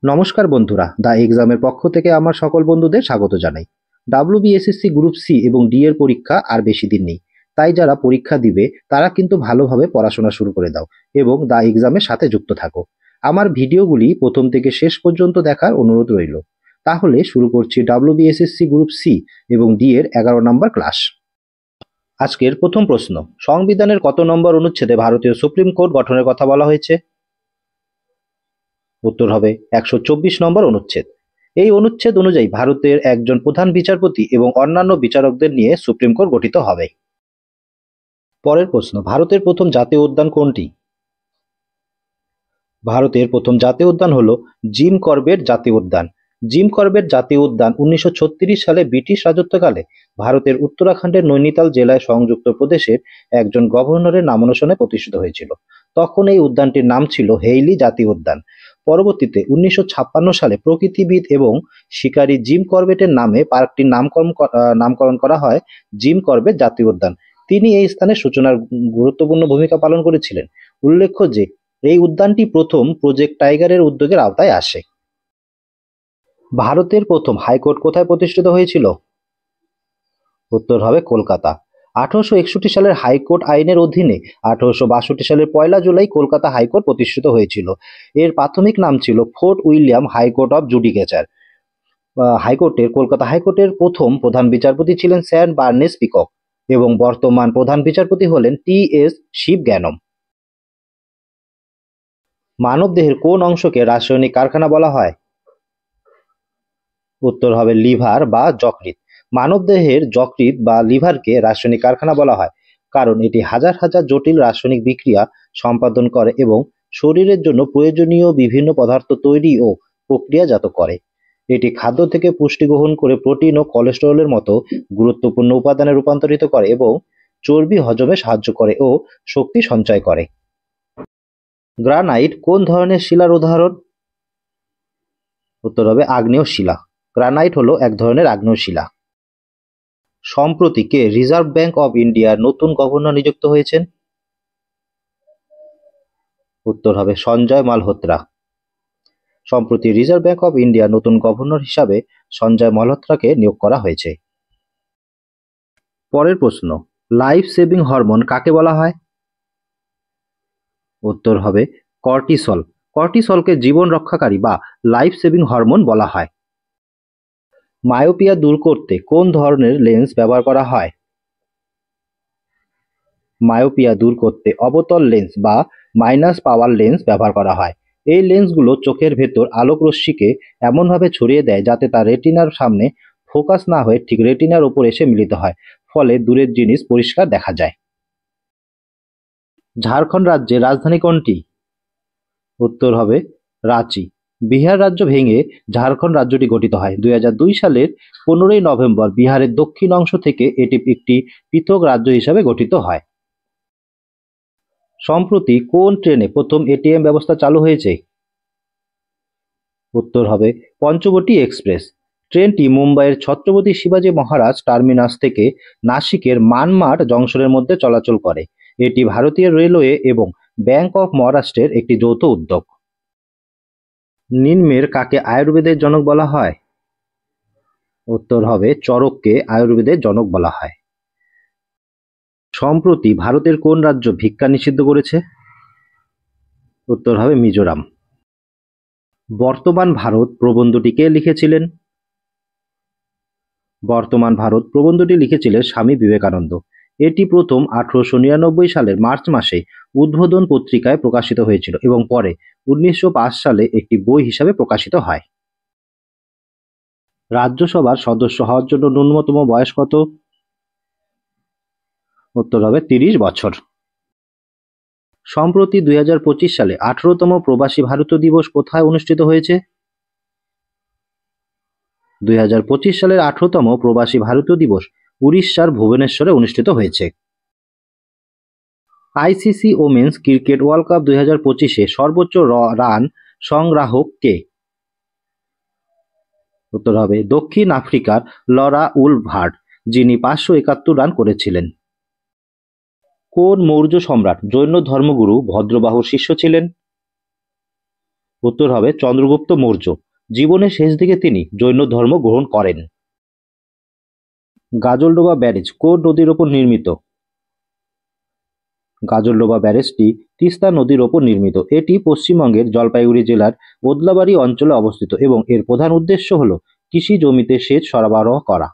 নমস্কার বন্ধুরা, দ্য এক্সামের পক্ষ থেকে আমার সকল বন্ধুদের স্বাগত জানাই। WBSSC গ্রুপ সি এবং ডি এর পরীক্ষা আর বেশি দিন নেই, তাই যারা পরীক্ষা দিবে তারা কিন্তু ভালোভাবে পড়াশোনা শুরু করে দাও এবং দ্য এক্সামের সাথে যুক্ত থাকো। আমার ভিডিওগুলি প্রথম থেকে শেষ পর্যন্ত দেখার অনুরোধ রইল। তাহলে শুরু করছি WBSSC গ্রুপ সি এবং ডি এর 11 নম্বর ক্লাস। আজকের প্রথম প্রশ্ন, সংবিধানের কত নম্বর অনুচ্ছেদে ভারতীয় সুপ্রিম কোর্ট গঠনের কথা বলা হয়েছে? উত্তর হবে 124 নম্বর অনুচ্ছেদ। এই অনুচ্ছেদ অনুযায়ী ভারতের একজন প্রধান বিচারপতি এবং অন্যান্য বিচারকদের নিয়ে সুপ্রিম কোর্ট গঠিত হবে। পরের প্রশ্ন, ভারতের প্রথম জাতীয় উদ্যান কোনটি? ভারতের প্রথম জাতীয় উদ্যান হল জিম করবেট জাতীয় উদ্যান। জিম করবেট জাতীয় উদ্যান 1936 সালে ব্রিটিশ রাজত্বকালে ভারতের উত্তরাখণ্ডের নৈনিতাল জেলায় সংযুক্ত প্রদেশের একজন গভর্নরের নামানুসারে প্রতিষ্ঠিত হয়েছিল। তখন এই উদ্যানটির নাম ছিল হেইলি জাতীয় উদ্যান। পরবর্তীতে 1956 সালে প্রকৃতিবিদ এবং শিকারী জিম করবেটের নামে পার্কটির নামকরণ করা হয় জিম করবেট জাতীয় উদ্যান। তিনি এই স্থানের সূচনার গুরুত্বপূর্ণ ভূমিকা পালন করেছিলেন। উল্লেখ্য যে এই উদ্যানটি প্রথম প্রজেক্ট টাইগারের উদ্যোগের আওতায় আসে। ভারতের প্রথম হাইকোর্ট কোথায় প্রতিষ্ঠিত হয়েছিল? উত্তর হবে কলকাতা। 1861 সালের হাইকোর্ট আইনের অধীনে 1862 সালের 1 জুলাই কলকাতা হাইকোর্ট প্রতিষ্ঠিত হয়েছিল। এর প্রাথমিক নাম ছিল Fort William high court of judicature. Kolkata হাইকোর্টের প্রথম প্রধান বিচারপতি ছিলেন স্যার বার্নেস পিকক এবং বর্তমান প্রধান বিচারপতি হলেন TS শিবজ্ঞানম। মানবদেহের কোন অংশকে রাসায়নিক কারখানা বলা হয়? উত্তর হবে লিভার বা যকৃৎ। মানবদেহের যকৃৎ বা লিভারকে রাসায়নিক কারখানা বলা হয় কারণ এটি হাজার হাজার জটিল রাসায়নিক বিক্রিয়া সম্পাদন করে এবং শরীরের জন্য প্রয়োজনীয় বিভিন্ন পদার্থ তৈরি ও প্রক্রিয়াজাত করে। এটি খাদ্য থেকে পুষ্টি গ্রহণ করে প্রোটিন ও কোলেস্টেরলের মতো গুরুত্বপূর্ণ উপাদানে রূপান্তরিত করে এবং চর্বি হজমে সাহায্য করে ও শক্তি সঞ্চয় করে। গ্রানাইট কোন ধরনের শিলার উদাহরণ? উত্তর হবে আগ্নেয় শিলা। গ্রানাইট হলো এক ধরনের আগ্নেয় শিলা। সম্প্রতি কে রিজার্ভ ব্যাংক অব ইন্ডিয়ার নতুন গভর্নর নিযুক্ত হয়েছেন? উত্তর হবে সঞ্জয় মালহোত্রা। সম্প্রতি রিজার্ভ ব্যাংক অব ইন্ডিয়ার নতুন গভর্নর হিসাবে সঞ্জয় মালহোত্রাকে নিয়োগ করা হয়েছে। পরের প্রশ্ন, লাইফ সেভিং হরমোন কাকে বলা হয়? উত্তর হবে কর্টিসল। কর্টিসলকে জীবন রক্ষাকারী বা লাইফ সেভিং হরমোন বলা হয়। মায়োপিয়া দূর করতে কোন ধরনের লেন্স ব্যবহার করা হয়? মায়োপিয়া দূর করতে অবতল লেন্স বা মাইনাস পাওয়ার লেন্স ব্যবহার করা হয়। এই লেন্সগুলো চোখের ভেতর আলোক রশ্মিকে এমনভাবে ছড়িয়ে দেয় যাতে তা রেটিনার সামনে ফোকাস না হয়ে ঠিক রেটিনার উপর এসে মিলিত হয়, ফলে দূরের জিনিস পরিষ্কার দেখা যায়। ঝাড়খণ্ড রাজ্যের রাজধানী কোনটি? উত্তর হবে রাঁচি। বিহার রাজ্য ভেঙে ঝাড়খণ্ড রাজ্যটি গঠিত হয়। 2002 সালের 15 নভেম্বর বিহারের দক্ষিণ অংশ থেকে এটি একটি পৃথক রাজ্য হিসাবে গঠিত হয়। সম্প্রতি কোন ট্রেনে প্রথম ATM ব্যবস্থা চালু হয়েছে? উত্তর হবে পঞ্চবটি এক্সপ্রেস। ট্রেনটি মুম্বাইয়ের ছত্রপতি শিবাজী মহারাজ টার্মিনাস থেকে নাসিকের মানমাড জংশনের মধ্যে চলাচল করে। এটি ভারতীয় রেলওয়ে এবং ব্যাংক অফ মহারাষ্ট্রের একটি যৌথ উদ্যোগ। নিম্নের কাকে আয়ুর্বেদের জনক বলা হয়? উত্তর হবে চরককে আয়ুর্বেদের জনক বলা হয়। সম্প্রতি ভারতের কোন রাজ্য ভিক্ষা নিষিদ্ধ করেছে? উত্তর হবে মিজোরাম। বর্তমান ভারত প্রবন্ধটি কে লিখেছিলেন? বর্তমান ভারত প্রবন্ধটি লিখেছিলেন স্বামী বিবেকানন্দ। এটি প্রথম 1899 সালের মার্চ মাসে উদ্বোধন পত্রিকায় প্রকাশিত হয়েছিল এবং পরে 1905 সালে একটি বই হিসাবে প্রকাশিত হয়। রাজ্যসভার সদস্য হওয়ার জন্য ন্যূনতম বয়স কত? উত্তর হবে 30 বছর। সম্প্রতি 2025 সালে 18তম প্রবাসী ভারতীয় দিবস কোথায় অনুষ্ঠিত হয়েছে? 2025 সালের 18তম প্রবাসী ভারতীয় দিবস উড়িষ্যার ভুবনেশ্বরে অনুষ্ঠিত হয়েছে। ICC women's cricket world cup 2025-এ সর্বোচ্চ রান সংগ্রাহক কে? উত্তর হবে দক্ষিণ আফ্রিকার লরা উলভার্ড, যিনি 571 রান করেছিলেন। কোন মৌর্য সম্রাট জৈন ধর্মগুরু ভদ্রবাহুর শিষ্য ছিলেন? উত্তর হবে চন্দ্রগুপ্ত মৌর্য। জীবনের শেষ দিকে তিনি জৈন ধর্ম গ্রহণ করেন। গাজলডোবা ব্যারেজ কোন নদীর ওপর নির্মিত? গাজলডোবা ব্যারেজটি তিস্তা নদীর ওপর নির্মিত। এটি পশ্চিমবঙ্গের জলপাইগুড়ি জেলার ওদলাবাড়ি অঞ্চলে অবস্থিত এবং এর প্রধান উদ্দেশ্য হল কৃষি জমিতে সেচ সরবরাহ করা।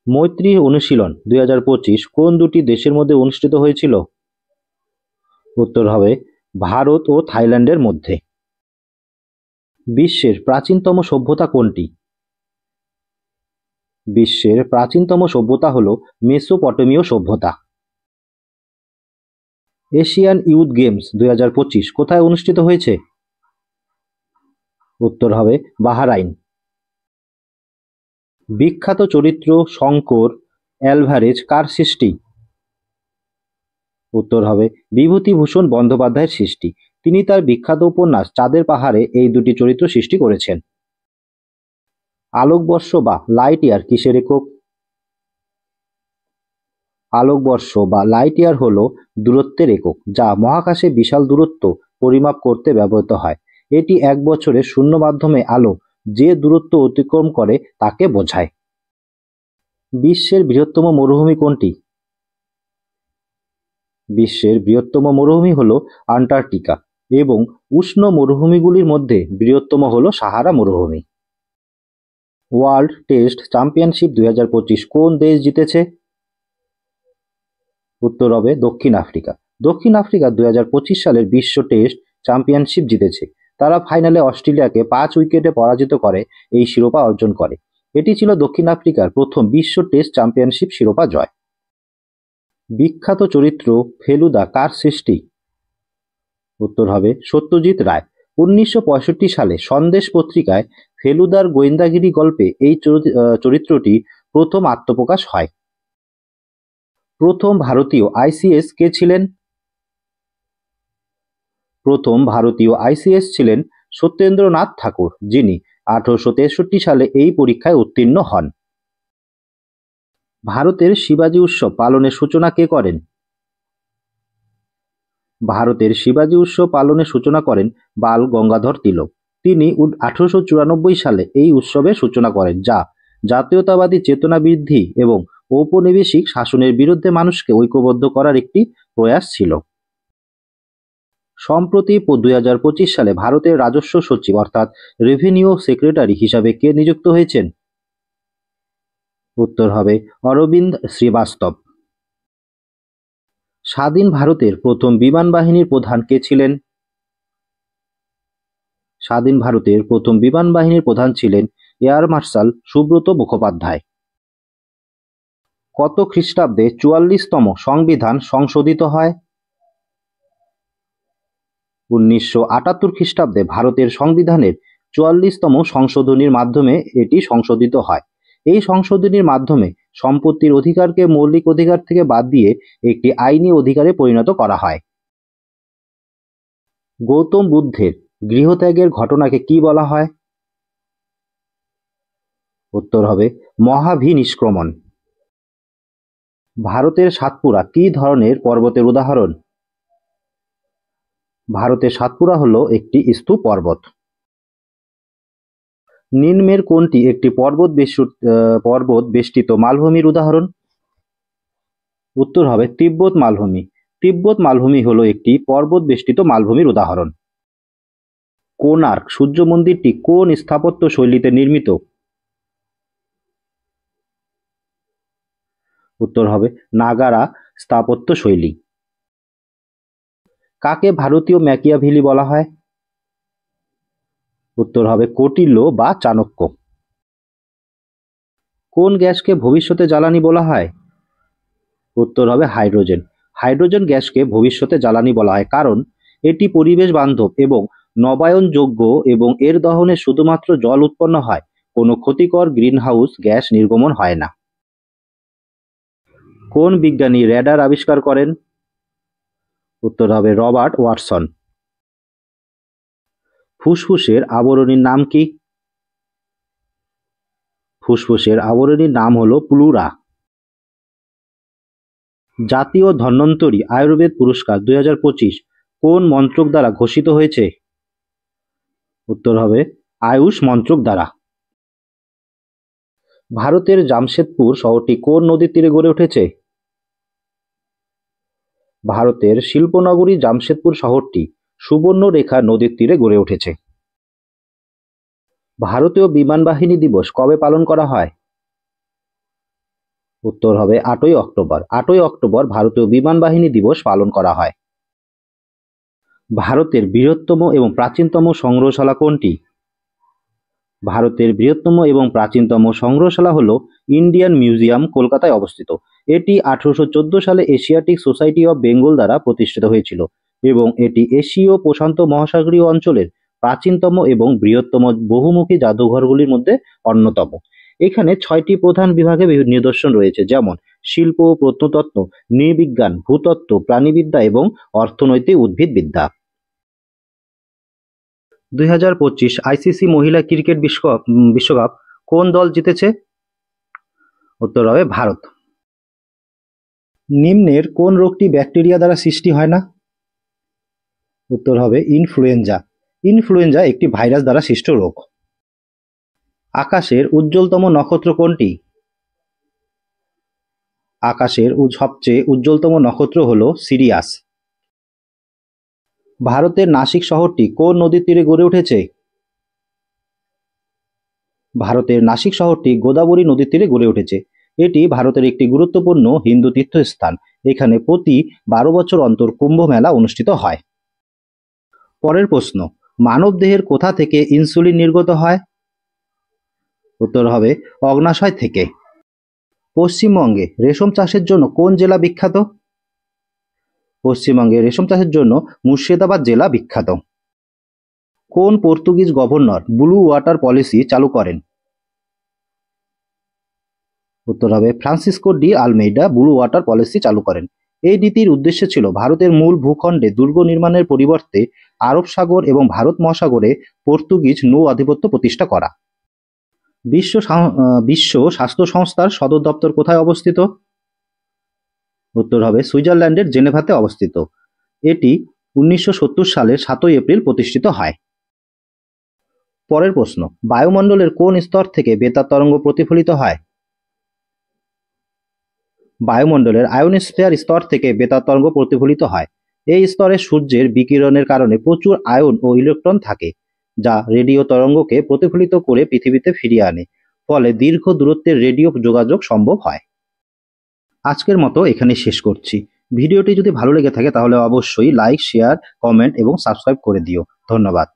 মৈত্রী অনুশীলন 2025 কোন দুটি দেশের মধ্যে অনুষ্ঠিত হয়েছিল? উত্তর হবে ভারত ও থাইল্যান্ডের মধ্যে। বিশ্বের প্রাচীনতম সভ্যতা কোনটি? বিশ্বের প্রাচীনতম সভ্যতা হল মেসোপটেমীয় সভ্যতা। এশিয়ান ইউথ গেমস 2025 কোথায় অনুষ্ঠিত হয়েছে? উত্তর হবে বাহরাইন। বিখ্যাত চরিত্র শঙ্কর অ্যালভারেজ কার সৃষ্টি? উত্তর হবে বিভূতিভূষণ বন্দ্যোপাধ্যায়ের সৃষ্টি। তিনি তার বিখ্যাত উপন্যাস চাঁদের পাহাড়ে এই দুটি চরিত্র সৃষ্টি করেছেন। আলোকবর্ষ বা লাইট ইয়ার কিসের একক? আলোকবর্ষ বা লাইট ইয়ার হল দূরত্বের একক, যা মহাকাশে বিশাল দূরত্ব পরিমাপ করতে ব্যবহৃত হয়। এটি এক বছরে শূন্য মাধ্যমে আলো যে দূরত্ব অতিক্রম করে তাকে বোঝায়। বিশ্বের বৃহত্তম মরুভূমি কোনটি? বিশ্বের বৃহত্তম মরুভূমি হল আন্টার্কটিকা এবং উষ্ণ মরুভূমিগুলির মধ্যে বৃহত্তম হল সাহারা মরুভূমি। ওয়ার্ল্ড টেস্ট চ্যাম্পিয়নশিপ 2025 কোন দেশ জিতেছে? উত্তর হবে দক্ষিণ আফ্রিকা। দক্ষিণ আফ্রিকা 2025 সালের বিশ্ব টেস্ট চ্যাম্পিয়নশিপ জিতেছে। তারা ফাইনালে অস্ট্রেলিয়াকে 5 উইকেটে পরাজিত করে এই শিরোপা অর্জন করে। এটি ছিল দক্ষিণ আফ্রিকার প্রথম বিশ্ব টেস্ট চ্যাম্পিয়নশিপ শিরোপা জয়। বিখ্যাত চরিত্র ফেলুদা কার সৃষ্টি? উত্তর হবে সত্যজিৎ রায়। 1965 সালে সন্দেশ পত্রিকায় ফেলুদার গোয়েন্দাগিরি গল্পে এই চরিত্রটি প্রথম আত্মপ্রকাশ হয়। প্রথম ভারতীয় আইসিএস কে ছিলেন? প্রথম ভারতীয় আইসিএস ছিলেন সত্যেন্দ্রনাথ ঠাকুর, যিনি 1863 সালে এই পরীক্ষায় উত্তীর্ণ হন। ভারতের শিবাজী উৎসব পালনের সূচনা কে করেন? ভারতের শিবাজী উৎসব পালনের সূচনা করেন বাল গঙ্গাধর তিলক। তিনি 1894 সালে এই উৎসবের সূচনা করেন, যা জাতীয়তাবাদী চেতনা বৃদ্ধি এবং ঔপনিবেশিক শাসনের বিরুদ্ধে মানুষকে ঐক্যবদ্ধ করার একটি প্রয়াস ছিল। সম্প্রতি 2025 সালে ভারতের রাজস্ব সচিব অর্থাৎ রেভিনিউ সেক্রেটারি হিসাবে কে নিযুক্ত হয়েছেন? উত্তর হবে অরবিন্দ শ্রীবাস্তব। স্বাধীন ভারতের প্রথম বিমান বাহিনীর প্রধান কে ছিলেন? স্বাধীন ভারতের প্রথম বিমান বাহিনীর প্রধান ছিলেন এয়ার মার্শাল সুব্রত মুখোপাধ্যায়। কত খ্রিস্টাব্দে 44তম সংবিধান সংশোধিত হয়? 1978 খ্রিস্টাব্দে ভারতের সংবিধানের 44তম সংশোধনীর মাধ্যমে এটি সংশোধিত হয়। এই সংশোধনীর মাধ্যমে সম্পত্তির অধিকারকে মৌলিক অধিকার থেকে বাদ দিয়ে একটি আইনি অধিকারে পরিণত করা হয়। গৌতম বুদ্ধের গৃহত্যাগের ঘটনাকে কি বলা হয়? উত্তর হবে মহাভিনিষ্ক্রমণ। ভারতের সাতপুরা কি ধরনের পর্বতের উদাহরণ? ভারতের সাতপুরা হলো একটি স্তূপ পর্বত। নিম্নের কোনটি একটি পর্বত বেষ্টিত মালভূমির উদাহরণ? উত্তর হবে তিব্বত মালভূমি। তিব্বত মালভূমি হলো একটি পর্বত বেষ্টিত মালভূমির উদাহরণ। কোণার্ক সূর্য মন্দিরটি কোন স্থাপত্য শৈলীতে নির্মিত? উত্তর হবে নাগারা স্থাপত্য শৈলী। কাকে ভারতীয় ম্যাকিয়াভেলি বলা হয়? উত্তর হবে কৌটিল্য বা চাণক্য। কোন গ্যাসকে ভবিষ্যতে জ্বালানি বলা হয়? উত্তর হবে হাইড্রোজেন। হাইড্রোজেন গ্যাসকে ভবিষ্যতে জ্বালানি বলা হয় কারণ এটি পরিবেশ বান্ধব এবং নবায়নযোগ্য এবং এর দহনে শুধুমাত্র জল উৎপন্ন হয়, কোনো ক্ষতিকর গ্রিনহাউস গ্যাস নির্গমন হয় না। কোন বিজ্ঞানী রেডার আবিষ্কার করেন? উত্তর হবে রবার্ট ওয়াটসন। ফুসফুসের আবরণীর নাম কি? ফুসফুসের আবরণীর নাম হলো প্লুরা। জাতীয় ধন্বন্তরী আয়ুর্বেদ পুরস্কার 2025 কোন মন্ত্রক দ্বারা ঘোষিত হয়েছে? উত্তর হবে আয়ুষ মন্ত্রক দ্বারা। ভারতের জামশেদপুর শহরটি কোন নদীর তীরে গড়ে উঠেছে? ভারতের শিল্পনগরী জামশেদপুর শহরটি সুবর্ণরেখা নদীর তীরে গড়ে উঠেছে। ভারতীয় বিমান বাহিনী দিবস কবে পালন করা হয়? উত্তর হবে 8ই অক্টোবর। 8ই অক্টোবর ভারতীয় বিমান বাহিনী দিবস পালন করা হয়। ভারতের বৃহত্তম এবং প্রাচীনতম সংগ্রহশালা কোনটি? ভারতের বৃহত্তম এবং প্রাচীনতম সংগ্রহশালা হল ইন্ডিয়ান মিউজিয়াম, কলকাতায় অবস্থিত। এটি 1814 সালে এশিয়াটিক সোসাইটি অব বেঙ্গল দ্বারা প্রতিষ্ঠিত হয়েছিল এবং এটি এশীয় প্রশান্ত মহাসাগরীয় অঞ্চলের প্রাচীনতম এবং বৃহত্তম বহুমুখী জাদুঘরগুলির মধ্যে অন্যতম। এখানে 6টি প্রধান বিভাগে নিদর্শন রয়েছে, যেমন শিল্প, প্রত্নতত্ত্ব, নৃবিজ্ঞান, ভূতত্ত্ব, প্রাণীবিদ্যা এবং অর্থনৈতিক উদ্ভিদবিদ্যা। 2025 আইসিসি মহিলা ক্রিকেট বিশ্বকাপ কোন দল জিতেছে? উত্তর হবে ভারত। নিম্নের কোন রোগটি ব্যাকটেরিয়া দ্বারা সৃষ্টি হয় না? উত্তর হবে ইনফ্লুয়েঞ্জা। ইনফ্লুয়েঞ্জা একটি ভাইরাস দ্বারা সৃষ্ট রোগ। আকাশের উজ্জ্বলতম নক্ষত্র কোনটি? আকাশের সবচেয়ে উজ্জ্বলতম নক্ষত্র হল সিরিয়াস। ভারতের নাসিক শহরটি কোন নদীর তীরে গড়ে উঠেছে? ভারতের নাসিক শহরটি গোদাবরী নদীর তীরে গড়ে উঠেছে। এটি ভারতের একটি গুরুত্বপূর্ণ হিন্দু তীর্থস্থান। এখানে প্রতি 12 বছর অন্তর কুম্ভ মেলা অনুষ্ঠিত হয়। পরের প্রশ্ন, মানবদেহের কোথা থেকে ইনসুলিন নির্গত হয়? উত্তর হবে অগ্ন্যাশয় থেকে। পশ্চিমবঙ্গে রেশম চাষের জন্য কোন জেলা বিখ্যাত? পশ্চিমবঙ্গে রেশম চাষের জন্য মুর্শিদাবাদ জেলা বিখ্যাত। কোন Portuguese governor blue water policy চালু করেন? উত্তর হবে Francisco D Almeida blue water policy চালু করেন। এই নীতির উদ্দেশ্য ছিল ভারতের মূল ভূখণ্ডে দুর্গ নির্মাণের পরিবর্তে আরব সাগর এবং ভারত মহাসাগরে পর্তুগিজ নৌ আধিপত্য প্রতিষ্ঠা করা। বিশ্ব স্বাস্থ্য সংস্থার সদর দপ্তর কোথায় অবস্থিত? উত্তর হবে সুইজারল্যান্ডের জেনেভাতে অবস্থিত। এটি 1970 সালের 7ই এপ্রিল প্রতিষ্ঠিত হয়। পরের প্রশ্ন, বায়ুমণ্ডলের কোন স্তর থেকে বেতার তরঙ্গ প্রতিফলিত হয়? বায়ুমণ্ডলের আয়োনোস্ফিয়ার স্তর থেকে বেতার তরঙ্গ প্রতিফলিত হয়। এই স্তরে সূর্যের বিকিরণের কারণে প্রচুর আয়ন ও ইলেকট্রন থাকে, যা রেডিও তরঙ্গকে প্রতিফলিত করে পৃথিবীতে ফিরিয়ে আনে, ফলে দীর্ঘ দূরত্বের রেডিও যোগাযোগ সম্ভব হয়। আজকের মতো এখানেই শেষ করছি। ভিডিওটি যদি ভালো লেগে থাকে তাহলে অবশ্যই লাইক, শেয়ার, কমেন্ট এবং সাবস্ক্রাইব করে দিও। ধন্যবাদ।